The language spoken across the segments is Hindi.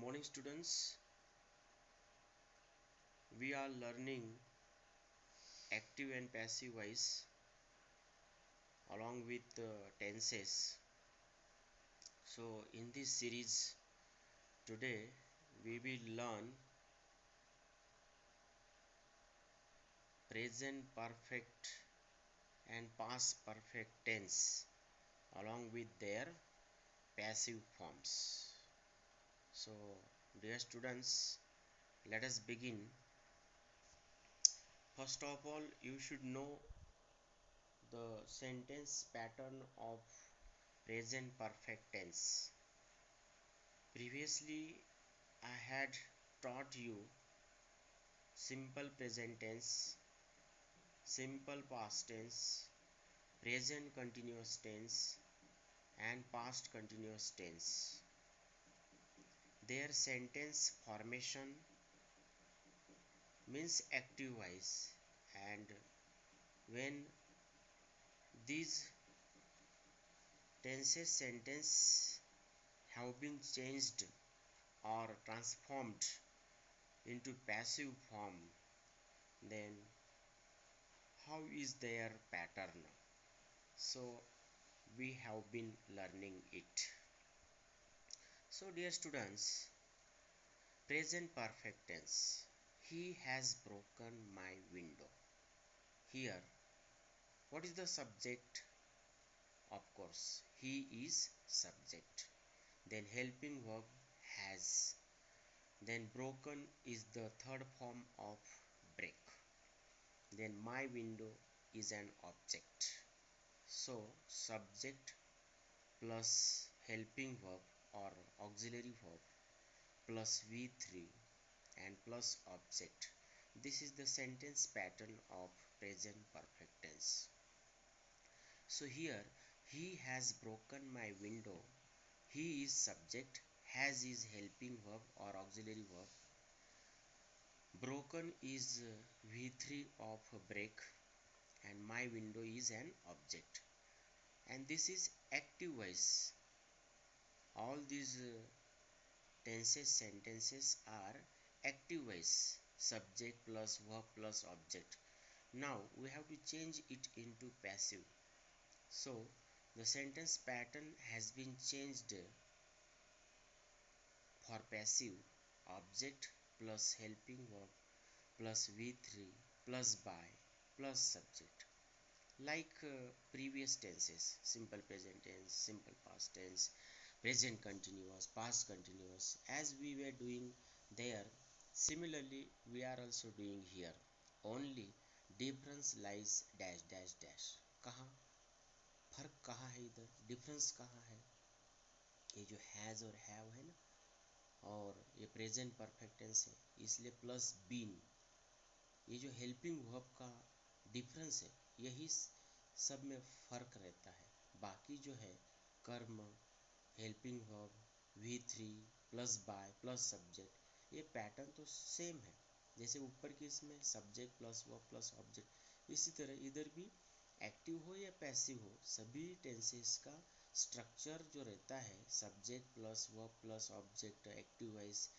morning, students. We are learning active and passive voice along with tenses. So, in this series, today we will learn present perfect and past perfect tense along with their passive forms. So, dear students, let us begin. First of all, you should know the sentence pattern of present perfect tense. Previously, I had taught you simple present tense, simple past tense, present continuous tense, and past continuous tense. Their sentence formation means active voice, and when these tenses sentence have been changed or transformed into passive form, then how is their pattern? So we have been learning it. So dear students, present perfect tense. He has broken my window. Here, what is the subject? Of course, he is subject. Then helping verb has. Then broken is the third form of break. Then my window is an object. So subject plus helping verb or auxiliary verb plus V3 and plus object. This is the sentence pattern of present perfect tense. So here, he has broken my window. He is subject, has is helping verb or auxiliary verb. Broken is V3 of break, and my window is an object. And this is active voice. All these tenses sentences are active voice, subject plus verb plus object. Now we have to change it into passive. So the sentence pattern has been changed for passive. Object plus helping verb plus V3 plus by plus subject, like previous tenses: simple present tense, simple past tense, present continuous, past continuous, as we were doing there. Similarly, we are also doing here. Only difference lies dash dash dash. कहाँ फर्क कहाँ है, इधर डिफरेंस कहाँ है? ये जो हैज़ और हैव है ना, और ये प्रेजेंट परफेक्ट टेंस है, इसलिए प्लस बीन, ये जो हेल्पिंग वर्ब का डिफरेंस है, यही सब में फ़र्क रहता है। बाकी जो है कर्म, helping verb, V3 plus by plus subject, ये पैटर्न तो सेम है। जैसे ऊपर की इसमें subject plus verb plus object, इसी तरह इधर भी एक्टिव हो या पैसिव हो, सभी टेंसेस का स्ट्रक्चर जो रहता है subject plus verb plus object active voice,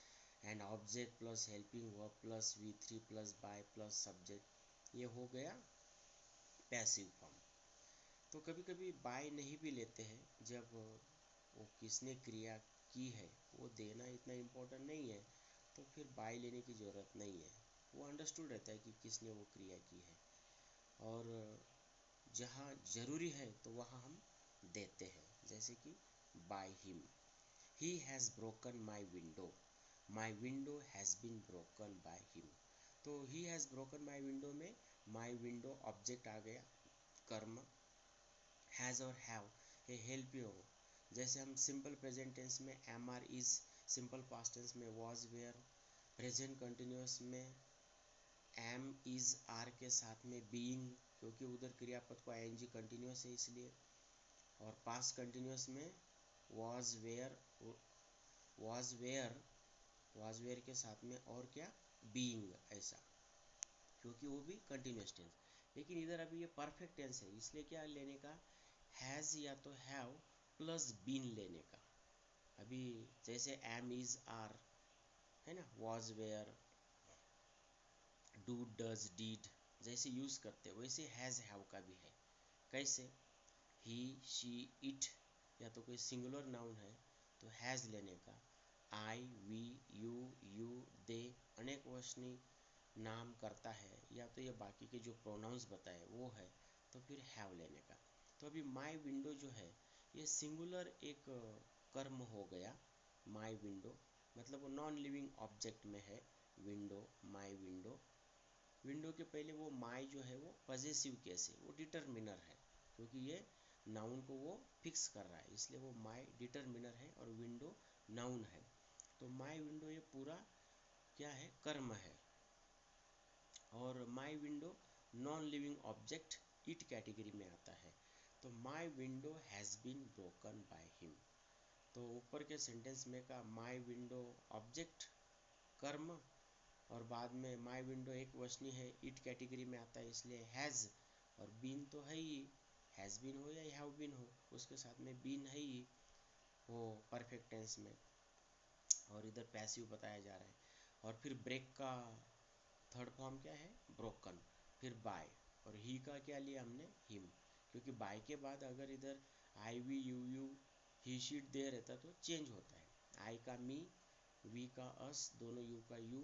and object plus helping verb plus V3 plus by plus subject, ये हो गया पैसिव फॉर्म। तो कभी कभी बाय नहीं भी लेते हैं, जब वो किसने क्रिया की है वो देना इतना इम्पोर्टेंट नहीं है, तो फिर बाय लेने की ज़रूरत नहीं है। वो अंडरस्टूड रहता है कि किसने वो क्रिया की है, और जहाँ ज़रूरी है तो वहाँ हम देते हैं, जैसे कि by him, he has broken my window, my window has been broken by him. तो he has broken my window में माई विंडो ऑब्जेक्ट आ गया, कर्म, हैज़ और हैव ये हेल्प ही होगा। जैसे हम सिंपल प्रेजेंट टेंस में am are is, simple past tense में वॉज वेयर, प्रेजेंट कंटिन्यूस में एम इज़ आर के साथ में बीइंग, क्योंकि उधर क्रियापद को आईएनजी कंटिन्यूस है इसलिए, और पास्ट कंटिन्यूस में वॉज वेयर, वॉज वेयर के साथ में और क्या, बीइंग, ऐसा, क्योंकि वो भी कंटिन्यूस टेंस। लेकिन इधर अभी ये परफेक्ट टेंस है, इसलिए क्या लेने का, हैज़ या तो हैव प्लस बीन लेने का। अभी जैसे एम इज़ आर, है ना, was were, do does did जैसे यूज करते हैं वैसे हैज़ हैव का भी है। कैसे, ही शी इट, या तो कोई सिंगुलर नाउन है तो हैज़ लेने का, आई वी यू यू दे अनेक वचनी नाम करता है या तो ये बाकी के जो प्रोनाउंस बताए वो है तो फिर हैव लेने का। तो अभी माई विंडो जो है ये सिंगुलर एक कर्म हो गया। माई विंडो मतलब वो नॉन लिविंग ऑब्जेक्ट में है विंडो, माई विंडो। विंडो के पहले वो माई जो है वो पजेसिव केस है, वो डिटरमिनर है क्योंकि ये नाउन को वो फिक्स कर रहा है, इसलिए वो माई डिटरमिनर है और विंडो नाउन है। तो माई विंडो ये पूरा क्या है, कर्म है। और my window non living object it category में आता है। तो my window has been broken by him. तो ऊपर के सेंटेंस में का माई विंडो ऑब्जेक्ट कर्म, और बाद में माई विंडो एक वचनी है इट कैटेगरी में आता है इसलिए हैज़, और बीन तो है ही, हैज़ बीन हो या हैव बीन हो उसके साथ में बीन है ही वो परफेक्ट टेंस में, और इधर पैसिव बताया जा रहा है। और फिर ब्रेक का थर्ड फॉर्म क्या है, ब्रोकन, फिर बाय, और ही का क्या लिया हमने, हिम, क्योंकि बाय के बाद अगर इधर I we you you he she it दे रहता तो चेंज होता है। आई का मी, वी का अस, दोनों यू का यू,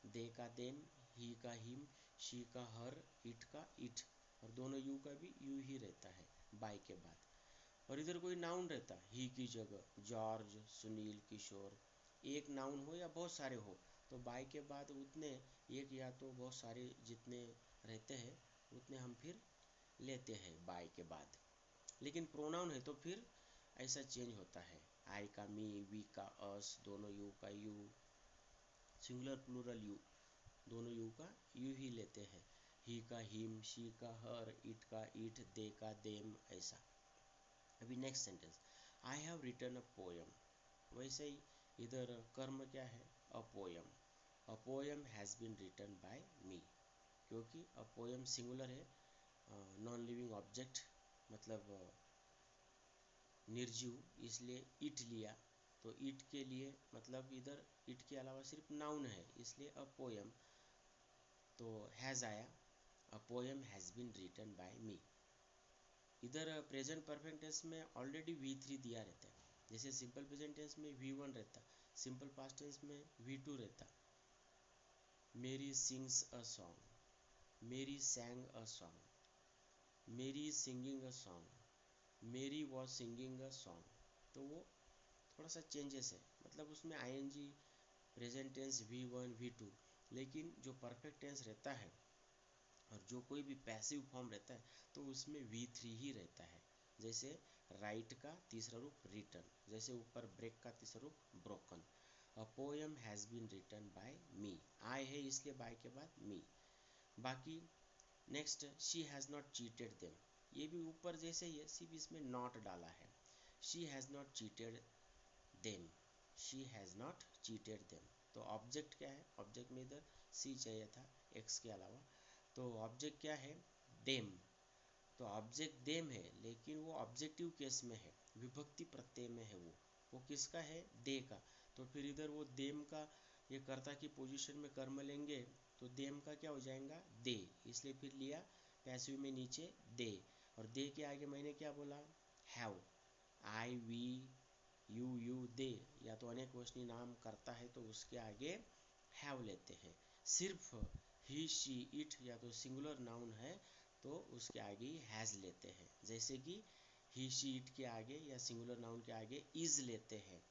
दे का देम, ही का हिम, शी का हर, इट का इट, और दोनों यू का भी यू ही रहता है बाय के बाद। और इधर कोई नाउन रहता ही की जगह, जॉर्ज, सुनील, किशोर, एक नाउन हो या बहुत सारे हो तो बाय के बाद उतने एक या तो बहुत सारे जितने रहते हैं उतने हम फिर लेते हैं बाय के बाद। लेकिन प्रोनाउन है तो फिर ऐसा चेंज होता है, आई का मी, वी का अस, दोनों यू का यू, सिंगुलर प्लूरल यू, दोनों यू का यू ही लेते हैं, ही का हिम, शी का हर, इट का इट, दे का देम, ऐसा। अभी next sentence, I have written a poem, वैसे ही इधर कर्म क्या है, a poem, a poem has been written by me, क्योंकि अ पोयम सिंगुलर है, नॉन लिविंग ऑब्जेक्ट मतलब निर्जीव, इसलिए इट लिया। तो इट के लिए मतलब इधर इट के अलावा सिर्फ नाउन है इसलिए अ पोयम, तो हैज़ आया, a poem has been written by me. इधर प्रेजेंट परफेक्ट टेंस में ऑलरेडी V3 दिया रहता है, जैसे सिंपल प्रेजेंट टेंस में V1 रहता, सिंपल पास्ट टेंस में V2 रहता। मेरी सिंग्स अ सॉन्ग, मेरी सैंग अ सॉन्ग, मेरी सिंगिंग अ सॉन्ग, मेरी वॉज सिंगिंग अ सॉन्ग। तो वो थोड़ा सा चेंजेस है, मतलब उसमें ING present tense V1 V2, लेकिन जो परफेक्ट टेंस रहता है और जो कोई भी पैसिव फॉर्म रहता है तो उसमें V3 ही रहता है। जैसे राइट का तीसरा रूप रिटन, जैसे ऊपर ब्रेक का तीसरा रूप broken. A poem has been written by me, I है इसलिए बाय के बाद मी। बाकी next, she has not cheated them, ये भी ऊपर जैसे ही है सिर्फ इसमें नॉट डाला है, she has not cheated them, she has not cheated them. तो ऑब्जेक्ट क्या है, ऑब्जेक्ट में इधर सी चाहिए था एक्स के अलावा, तो ऑब्जेक्ट क्या है, देम। तो ऑब्जेक्ट देम है लेकिन वो ऑब्जेक्टिव केस में है, विभक्ति प्रत्यय में है, वो किसका है, दे का। तो फिर इधर वो देम का ये कर्ता की पोजीशन में कर्म लेंगे तो देम का क्या हो जाएगा, दे, इसलिए फिर लिया पैसिव में नीचे दे, और दे के आगे मैंने क्या बोला, have, I we you you they, या तो अनेक वचनी नाम करता है तो उसके आगे हैव लेते हैं। सिर्फ ही शी इट या तो सिंगुलर नाउन है तो उसके आगे ही हैज़ लेते हैं, जैसे कि ही शी इट के आगे या सिंगुलर नाउन के आगे इज लेते हैं,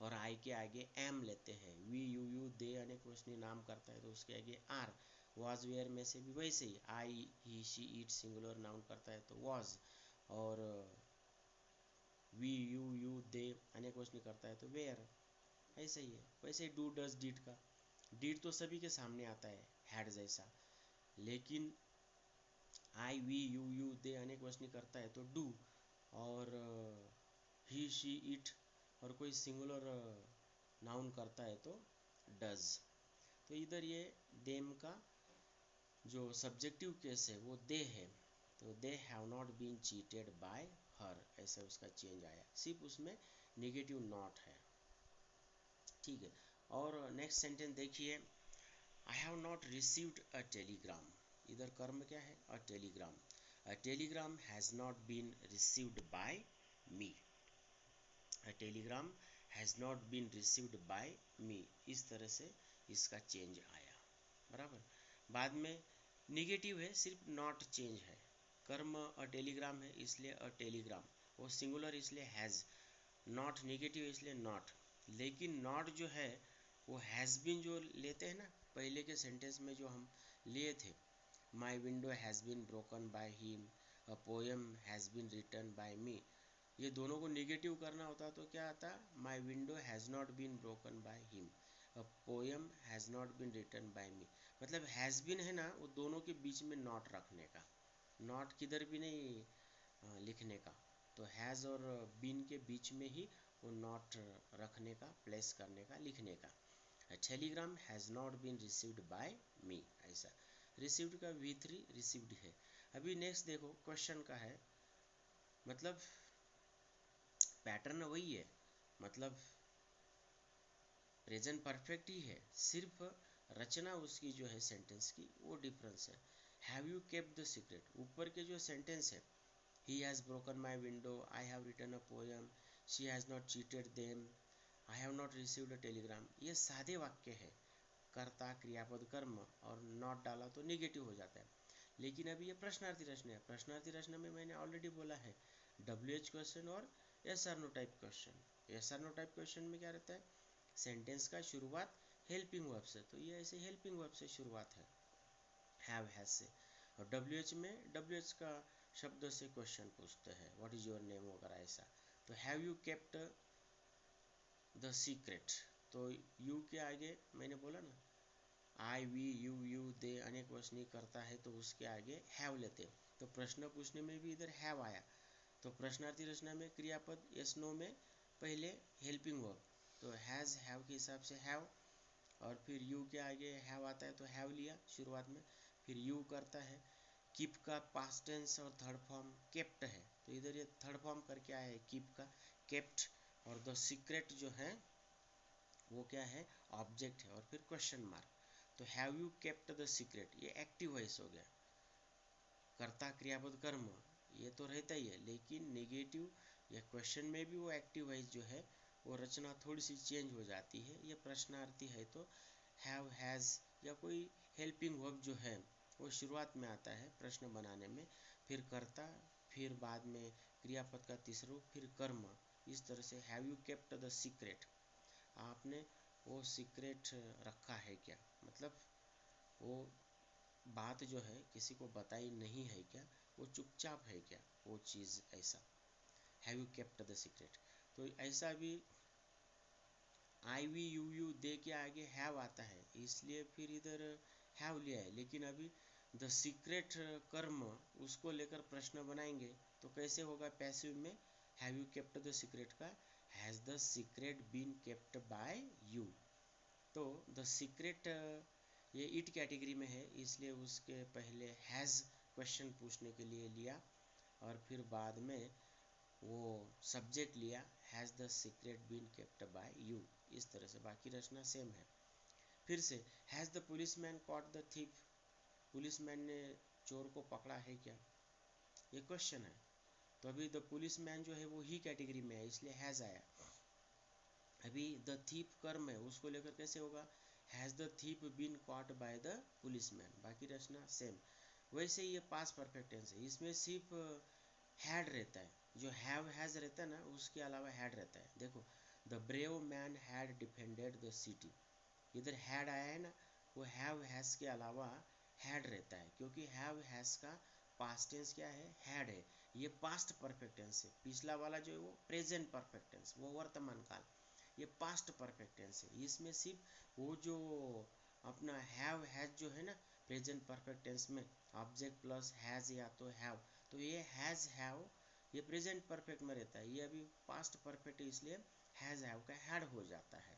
और आई के आगे एम लेते हैं। वी यू यू दे अनेक वचनी नाम करता है तो उसके आगे आर। वॉज वेयर में से भी वैसे ही, आई ही शी इट सिंगुलर नाउन करता है तो वॉज, और वी यू यू दे अनेक वचनी करता है तो वेयर, ऐसा ही है। वैसे ही डू डज डिड का, डिड तो सभी के सामने आता है हैड जैसा, लेकिन आई वी यू यू दे अनेक वचनी करता है तो डू, और ही शी इट और कोई सिंगुलर नाउन करता है तो डज। तो इधर ये देम का जो सब्जेक्टिव केस है वो दे है, तो they have not been cheated by her, ऐसा उसका चेंज आया, सिर्फ उसमें नेगेटिव नॉट है, ठीक है। और नेक्स्ट सेंटेंस देखिए, I have not received a telegram. इधर कर्म क्या है? A telegram. A telegram has not been received by me. A telegram has not been received by me. इस तरह से इसका चेंज आया, बराबर। बाद में निगेटिव है, सिर्फ नॉट चेंज है। कर्म अ टेलीग्राम है इसलिए अ टेलीग्राम, वो सिंगुलर इसलिए हैज़, नॉट निगेटिव इसलिए नॉट। लेकिन नॉट जो है वो हैज़ बीन जो लेते हैं ना पहले के सेंटेंस में जो हम लिए थे, my window has been broken by him, a poem has been written by me, ये दोनों को निगेटिव करना होता तो क्या आता? My window has not been broken by him, a poem has not been written by me. मतलब हैज़ बीन है ना, वो दोनों के बीच में नॉट रखने का, नॉट किधर भी नहीं लिखने का। तो हैज़ और बीन के बीच में ही वो नॉट रखने का, प्लेस करने का, लिखने का। Telegram has not been received by me, ऐसा। रिसीव्ड का V3 रिसीव्ड है। अभी नेक्स्ट देखो, क्वेश्चन का है, मतलब पैटर्न वही है, मतलब प्रेजेंट परफेक्ट ही है, सिर्फ रचना उसकी जो है सेंटेंस की वो डिफरेंस है। Have you kept the secret, ऊपर के जो सेंटेंस है, he has broken my window, I have written a poem, she has not cheated them, I have not received a telegram, ये सादे वाक्य है, कर्ता क्रियापद कर्म और नॉट डाला तो निगेटिव हो जाता है। लेकिन अभी ये प्रश्नार्थी रचना है। प्रश्नार्थी रचना में मैंने ऑलरेडी बोला है WH क्वेश्चन और SR no type question. SR no type question में क्या रहता है? सेंटेंस का शुरुआत हेल्पिंग वर्ब से, तो ये ऐसे हेल्पिंग वर्ब से शुरुआत है, हैव हैज से। और WH में WH का शब्द से क्वेश्चन पूछते हैं, व्हाट इज योर नेम वगैरह ऐसा। तो have you kept the secret, तो यू के आगे मैंने बोला ना, आई वी यू दे अनेक वचनी करता है तो उसके आगे हैव लेते हैं। तो प्रश्न पूछने में भी इधर हैव आया, तो प्रश्नार्थी रचना में क्रियापद यस नो में पहले हेल्पिंग वर्ब, तो हैज़ हैव के हिसाब से हैव, और फिर यू के आगे हैव आता है तो हैव लिया शुरुआत में, फिर यू करता है। कीप का पास्ट टेंस और थर्ड फॉर्म केप्ट है, तो इधर ये थर्ड फॉर्म करके आया है कीप का, केप्ट। और द सीक्रेट जो है वो क्या है? ऑब्जेक्ट है, और फिर क्वेश्चन मार्क। तो have you kept the secret, ये एक्टिव वॉइस हो गया, कर्ता क्रियापद कर्म ये तो रहता ही है, लेकिन नेगेटिव या क्वेश्चन में भी वो एक्टिव वॉइस जो है वो रचना थोड़ी सी चेंज हो जाती है। ये प्रश्नार्थी है तो हैव हैज़ या कोई हेल्पिंग वर्ब जो है वो शुरुआत में आता है प्रश्न बनाने में, फिर कर्ता, फिर बाद में क्रियापद का तीसरा रूप, फिर कर्म। इस तरह से have you kept the secret, आपने वो सीक्रेट रखा है क्या, मतलब वो बात जो है किसी को बताई नहीं है क्या, वो चुपचाप है क्या वो चीज़, ऐसा। Have you kept the secret. तो ऐसा भी आई वी यू दे के आगे हैव आता है, इसलिए फिर इधर हैव लिया है। लेकिन अभी द सीक्रेट कर्म उसको लेकर प्रश्न बनाएंगे तो कैसे होगा? पैसिव में have you kept the secret का has the secret been kept by you. तो द सीक्रेट ये इट कैटेगरी में है, इसलिए उसके पहले हैज़ क्वेश्चन पूछने के लिए लिया, और फिर बाद में वो सब्जेक्ट लिया, has the secret been kept by you. इस तरह से बाकी रचना सेम है। फिर से has the policeman caught the thief, policeman ने चोर को पकड़ा है क्या, ये क्वेश्चन है। तो अभी द पुलिसमैन जो है वो ही कैटेगरी में है, इसलिए हैज़ आया। अभी द थीफ कर्म है, उसको लेकर कैसे होगा? Has the thief been caught by the policeman. बाकी रचना सेम। वैसे ही ये पास परफेक्ट टेंस है, इसमें सिर्फ हैड रहता है, जो हैव हैज़ रहता है ना उसके अलावा हैड रहता है। देखो, the brave man had defended the city, इधर हैड आया है ना, वो हैव हैज़ के अलावा हैड रहता है, क्योंकि हैव हैज़ का पास्ट टेंस क्या है? हैड है। ये पास्ट परफेक्ट टेंस है, पिछला वाला जो है वो प्रेजेंट परफेक्ट टेंस, वो वर्तमान काल। ये पास्ट परफेक्ट टेंस है, इसमें सिर्फ वो जो अपना हैव हैज जो है ना प्रेजेंट परफेक्ट टेंस में ऑब्जेक्ट प्लस हैज़ या तो हैव, तो ये हैज़ हैव ये प्रेजेंट परफेक्ट में रहता है, ये अभी पास्ट परफेक्ट है, इसलिए हैज़ हैव का हैड हो जाता है।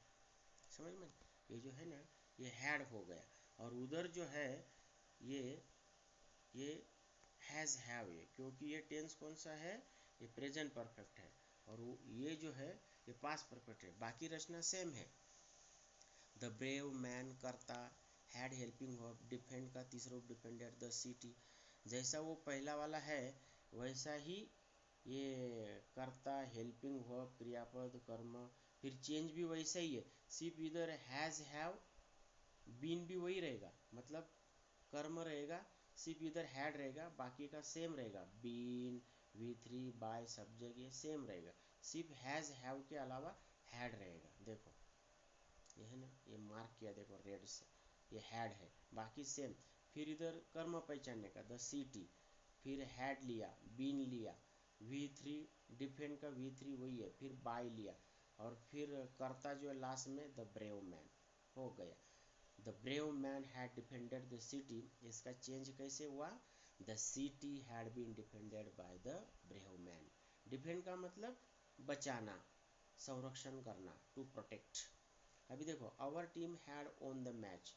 समझ में? ये जो है ना ये हैड हो गया, और उधर जो है ये हैज़ हैव है, क्योंकि ये टेंस कौन सा है? ये प्रेजेंट परफेक्ट है, और ये जो है ये पास्ट परफेक्ट है। बाकी रचना सेम है। द ब्रेव मैन करता, हैड हेल्पिंग वर्ब, डिफेंड का तीसरा रूप डिफेंडेड द सिटी। जैसा वो पहला वाला है वैसा ही ये करता, हेल्पिंग वर्ब, क्रियापद, कर्म, फिर चेंज भी वैसा ही है, सिर्फ इधर हैज़ हैव बीन भी वही रहेगा, मतलब कर्म रहेगा, सिर्फ इधर हैड रहेगा, बाकी का सेम रहेगा, बीन, V3 बाय सब्जेक्ट ये सेम रहेगा, सिर्फ हैज़ हैव के अलावा हैड रहेगा। देखो ये है ना, ये मार्क किया देखो रेड से, ये हैड है, बाकी सेम। फिर इधर कर्म पहचानने का द सिटी, फिर हैड लिया, बीन लिया, V3 डिफेंड का V3 वही है, फिर बाय लिया, और फिर कर्ता जो है लास्ट में द ब्रेव मैन हो गया। The brave man had defended the city, इसका चेंज कैसे हुआ, the city had been defended by the brave man. Defend का मतलब बचाना, संरक्षण करना, टू प्रोटेक्ट। अभी देखो our team had won the match,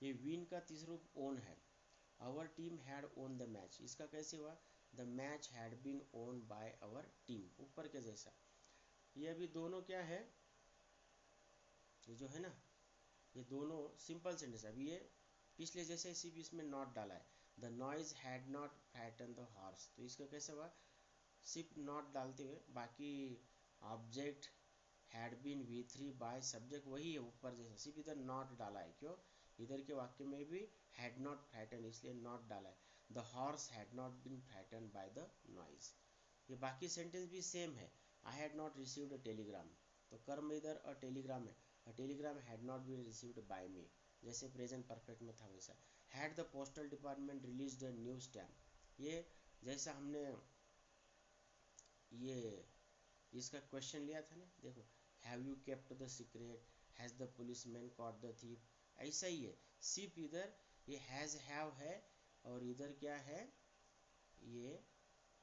ये विन का तीसरा रूप ओन है, our team had won the match, इसका कैसे हुआ, the match had been won by our team, ऊपर के जैसा। ये अभी दोनों क्या है, ये जो है ना, ये दोनों सिंपल सेंटेंस। अभी ये पिछले जैसे सिर्फ इसमें नॉट डाला है, the noise had not frightened the horse, तो इसका कैसे हुआ, सिर्फ नॉट डालते हुए, बाकी object had been V3 by subject वही है ऊपर जैसा, सिर्फ इधर नॉट डाला है। क्यों, इधर के वाक्य में भी हैड नॉट फ्राइटन इसलिए नॉट डाला है। The horse had not been frightened by the noise, ये बाकी सेंटेंस भी सेम है। I had not received a telegram, तो कर्म इधर अ टेलीग्राम है, a telegram had not been received by me, जैसे प्रेजेंट परफेक्ट में था वैसा। Had the postal department released a new stamp, ये जैसा हमने ये इसका क्वेश्चन लिया था ना, देखो have you kept the secret, has the policeman caught the thief, ऐसा ही है, सिर्फ इधर ये हैज़ हैव है और इधर क्या है, ये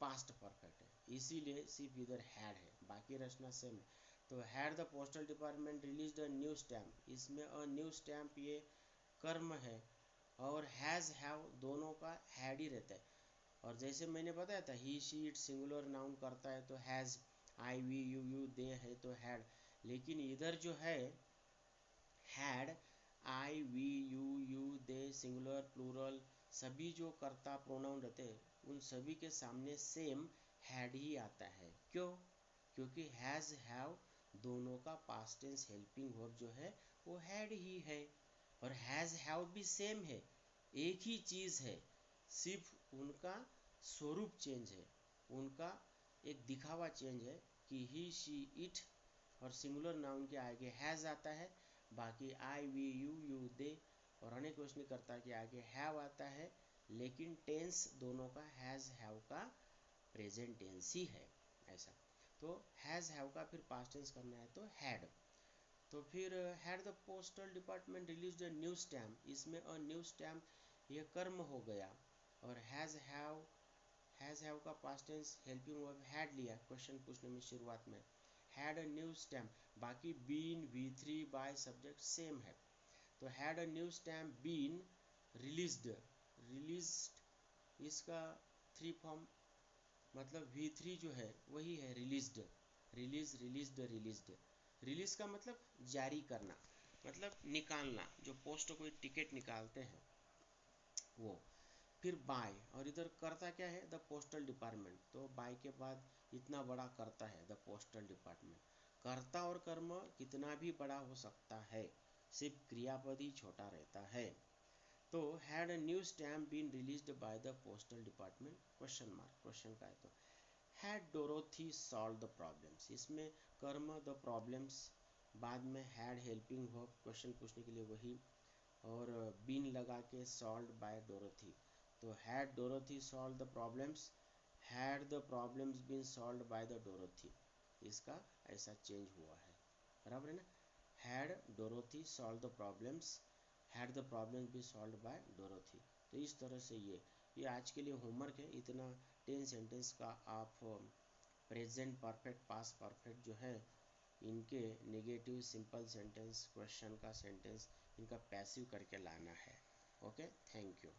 पास्ट परफेक्ट है, इसीलिए सिर्फ इधर हैड है, बाकी रचना सेम है। तो had the postal department release a new stamp, इसमें अ न्यू स्टैम्प ये कर्म है, और हैज़ हैव दोनों का हैड ही रहता है। और जैसे मैंने बताया था he she it singular noun करता है तो has, I we you you they है तो हैड, लेकिन इधर जो है had, I we you you they singular plural सभी जो कर्ता प्रोनाउन रहते हैं उन सभी के सामने सेम हैड ही आता है। क्यों, क्योंकि हैज़ हैव दोनों का पास्ट टेंस हेल्पिंग वर्ब जो है वो हैड ही है, और हैज़ हैव भी सेम है, एक ही चीज़ है, सिर्फ उनका स्वरूप चेंज है, उनका एक दिखावा चेंज है कि ही शी इट और सिंगुलर नाउन के आगे हैज़ आता है, बाकी आई वी यू यू दे और अनेक क्वेश्चन करता के आगे हैव आता है, लेकिन टेंस दोनों का हैज़ हैव का प्रेजेंट टेंस ही है ऐसा। तो हैज़ हैव का फिर पास्ट टेंस करना है तो हैड। तो फिर had the postal department release a new stamp, इसमें अ न्यू स्टैम्प ये कर्म हो गया, और हैज़ हैव का past tense helping verb had लिया क्वेश्चन पूछने में शुरुआत में, हैड अ न्यू स्टैम्प, बाकी been V3 by subject same है। तो had a new stamp been released, released इसका थ्री फॉर्म मतलब V3 जो है वही है released, release released released, release का मतलब जारी करना, मतलब निकालना, जो पोस्ट कोई टिकट निकालते हैं वो। फिर बाय, और इधर करता क्या है, द पोस्टल डिपार्टमेंट, तो बाय के बाद इतना बड़ा करता है द पोस्टल डिपार्टमेंट, कर्ता और कर्म कितना भी बड़ा हो सकता है, सिर्फ क्रियापद ही छोटा रहता है। तो had a new stamp been released by the postal department, question mark question का है तो had Dorothy solve the problems, इसमें कर्म द प्रॉब्लम्स, बाद में हैड हेल्पिंग वर्ब क्वेश्चन पूछने के लिए वही, और बीन लगा के सॉल्व बाय डोरोथी, तो had Dorothy solve the problems, had the problems been solve by the Dorothy, इसका ऐसा चेंज हुआ है, बराबर है ना। Had Dorothy solve the problems, had the problems be solve by Dorothy. तो इस तरह से ये आज के लिए होमवर्क है, इतना 10 सेंटेंस का आप प्रेजेंट परफेक्ट पास्ट परफेक्ट जो है इनके नेगेटिव सिंपल सेंटेंस क्वेश्चन का सेंटेंस इनका पैसिव करके लाना है। Okay, thank you.